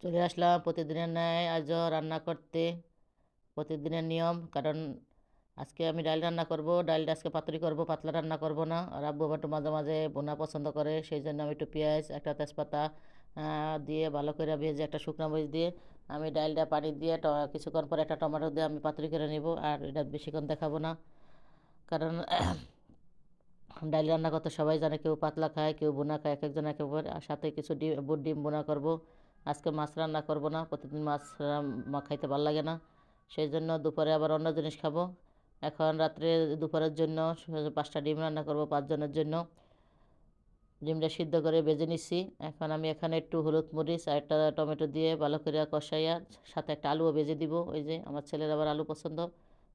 চলে আসলাম প্রতিদিনের ন্যায় আজও রান্না করতে। প্রতিদিনের নিয়ম, কারণ আজকে আমি ডাল রান্না করব। ডালটা আজকে পাতুরি করব, পাতলা রান্না করব না। আর আব্বু আবার একটু মাঝে মাঝে বোনা পছন্দ করে, সেই জন্য আমি একটু পেঁয়াজ, একটা তেজপাতা দিয়ে ভালো করে ভেজে, একটা শুকনো মরিচ দিয়ে আমি ডালটা পানি দিয়ে কিছুক্ষণ পর একটা টমেটো দিয়ে আমি পাতুরি করে নিব। আর এটা বেশিক্ষণ দেখাবো না, কারণ ডাল রান্না করতে সবাই জানে, কেউ পাতলা খায়, কেউ বোনা খায়, এক একজন এক একবার। আর সাথে কিছু ডিম বোনা করব। আজকে মাছ রান্না করব না, প্রতিদিন মাছ খাইতে ভালো লাগে না, সেই জন্য দুপুরে আবার অন্য জিনিস খাবো। এখন রাত্রে দুপুরের জন্য 5টা ডিম রান্না করব 5 জনের জন্য। ডিমটা সিদ্ধ করে ভেজে নিচ্ছি। এখন আমি এখানে একটু হলুদ মরিচ আর একটা টমেটো দিয়ে ভালো করে কষাইয়া সাথে একটা আলুও ভেজে দিব। ওই যে আমার ছেলের আবার আলু পছন্দ,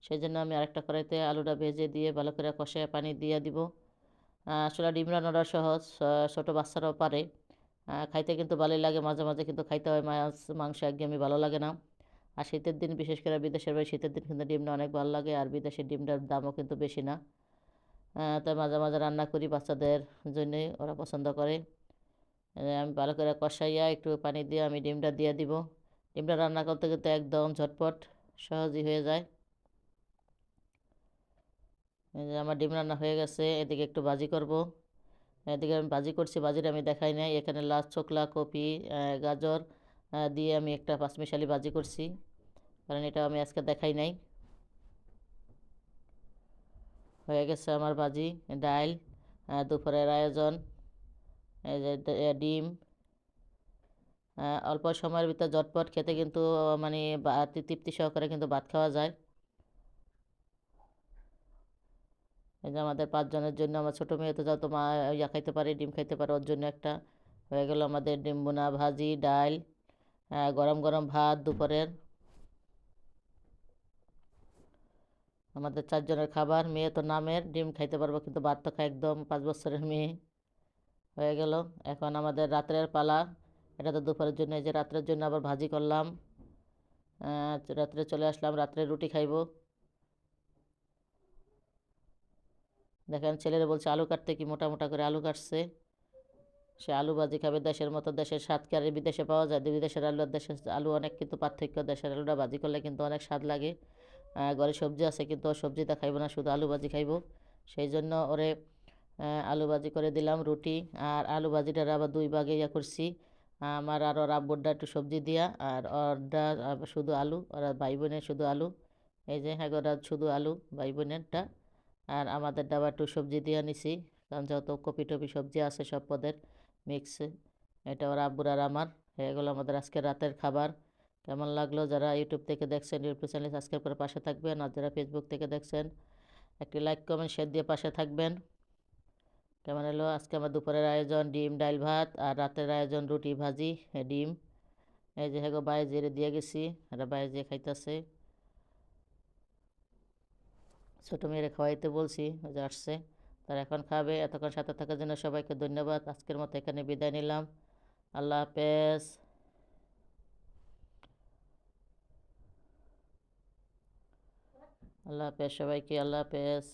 সেই জন্য আমি আরেকটা কড়াইতে আলুটা ভেজে দিয়ে ভালো করে কষাইয়া পানি দিয়ে দিব। আসলে ডিম রান্নাটা সহজ, ছোটো বাচ্চারাও পারে। খাইতে কিন্তু ভালোই লাগে, মাঝে মাঝে কিন্তু খাইতে হয়, মাছ মাংস একঘেয়েমি ভালো লাগে না। আর শীতের দিন, বিশেষ করে বিদেশের বাড়ি শীতের দিন কিন্তু ডিমটা অনেক ভালো লাগে। আর বিদেশের ডিমটার দামও কিন্তু বেশি না। তাই মাঝে মাঝে রান্না করি বাচ্চাদের জন্যে, ওরা পছন্দ করে। আমি ভালো করে কষাইয়া একটু পানি দিয়ে আমি ডিমটা দিয়ে দিব। ডিমটা রান্না করতে কিন্তু একদম ঝটপট, সহজই হয়ে যায়। এই যে আমার ডিম রান্না হয়ে গেছে, এদিকে একটু ভাজি করব। এদিকে আমি ভাজি করছি, ভাজিটা আমি দেখাই নাই। এখানে লাল ছোকলা, কপি, গাজর দিয়ে আমি একটা পাঁচমিশালি ভাজি করছি, কারণ এটা আমি আজকে দেখাই নাই। হয়ে গেছে আমার ভাজি। ডাল, দুপুরের আয়োজন, এই যে ডিম। অল্প সময়ের ভিতর ঝটপট খেতে কিন্তু মানে তৃপ্তি সহকারে কিন্তু ভাত খাওয়া যায়। এই যে আমাদের 5 জনের জন্য, আমার ছোটো মেয়ে তো যত মা খাইতে পারে, ডিম খাইতে পারে, ওর জন্য একটা। হয়ে গেল আমাদের ডিম বোনা, ভাজি, ডাল, গরম গরম ভাত দুপুরের। আমাদের 4 জনের খাবার। মেয়ে তো নামের ডিম খাইতে পারবো, কিন্তু ভাত তো খায় একদম 5 বছরের মেয়ে। হয়ে গেল। এখন আমাদের রাত্রের পালা। এটা তো দুপুরের জন্য, এই যে রাত্রের জন্য আবার ভাজি করলাম। রাত্রে চলে আসলাম, রাত্রে রুটি খাইব। দেখেন ছেলেরা বলছে আলু কাটতে, কি মোটা মোটা করে আলু কাটছে। সে আলু ভাজি খাবে, দেশের মতো, দেশের স্বাদ কি আর বিদেশে পাওয়া যায়? বিদেশের আলু আর দেশের আলু অনেক কিন্তু পার্থক্য। দেশের আলুটা ভাজি করলে কিন্তু অনেক স্বাদ লাগে। ঘরে সবজি আছে, কিন্তু ও সবজিটা খাইব না, শুধু আলু ভাজি খাইব। সেই জন্য ওরে আলু ভাজি করে দিলাম রুটি। আর আলু ভাজিটার আবার 2 ভাগে করছি। আমার আর ওর আব্বুরটা একটু সবজি দিয়া, আর ওরটা শুধু আলু, ওরা ভাই বোনের শুধু আলু। এই যে হ্যাঁ, ওরা শুধু আলু ভাই বোনেরটা। আর আমাদের আবার একটু সবজি দিয়ে নিছি, কারণ যত কপি টপি সবজি আছে সব পদের মিক্সে। এটা ওর আব্বুর আর আমার। হয়ে গেলো আমাদের আজকে রাতের খাবার। কেমন লাগলো? যারা ইউটিউব থেকে দেখছেন, ইউটিউব চ্যানেল সাবস্ক্রাইব করে পাশে থাকবেন। আর যারা ফেসবুক থেকে দেখছেন, একটি লাইক কমেন্ট শেয়ার দিয়ে পাশে থাকবেন। কেমন এলো আজকে আমার দুপুরের আয়োজন? ডিম, ডাল, ভাত। আর রাতের আয়োজন রুটি, ভাজি, ডিম। এই যে হ্যাঁ, বাইরে যেরে দিয়ে গেছি, এরা বাইরে যেয়ে খাইতেছে। ছোটো মেয়েরে খাওয়াইতে বলছি, ওই যে আসছে, তারা এখন খাবে। এতক্ষণ সাথে থাকার জন্য সবাইকে ধন্যবাদ। আজকের মতো এখানে বিদায় নিলাম। আল্লাহ হাফেজ। আল্লাহ হাফেজ সবাইকে, আল্লাহ হাফেজ।